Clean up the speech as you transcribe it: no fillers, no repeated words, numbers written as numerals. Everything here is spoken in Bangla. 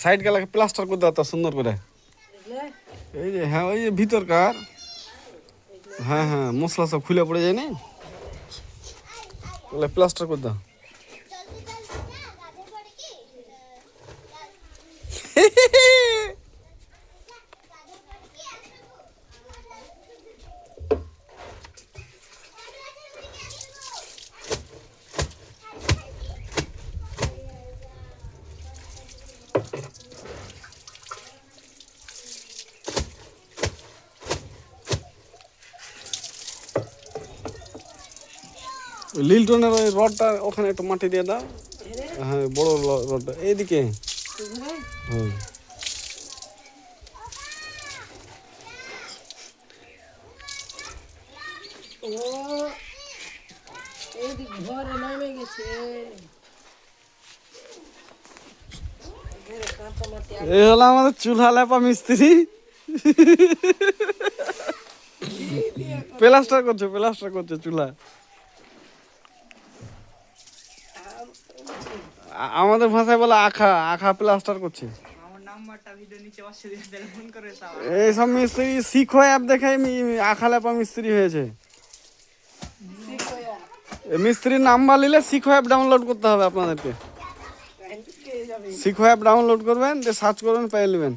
সাইড গেলাকে প্লাস্টার করে দাও তো সুন্দর করে। এই যে হ্যাঁ ওই যে ভিতরকার, হ্যাঁ হ্যাঁ মশলা সব খুলে পড়ে যায় না, ওগুলো প্লাস্টার করে দাও। লিল্টনের ওই রডটা ওখানে একটু মাটি দিয়ে দাও। হ্যাঁ বড় রডটা এইদিকে। হুম এই হলো আমাদের চুলহা লেপা মিস্ত্রি। প্লাস্টার করছে চুলা। আমাদের ভাষায় বলে আখা আখা প্লাস্টার করছে। এইসব মিস্ত্রি শিখো অ্যাপ দেখে আখা লেপা মিস্ত্রি হয়েছে। মিস্ত্রির নাম্বার নিলে শিখো অ্যাপ ডাউনলোড করতে হবে আপনাদেরকে। শিখো অ্যাপ ডাউনলোড করবেন, দিয়ে সার্চ করবেন, পেয়ে নেবেন।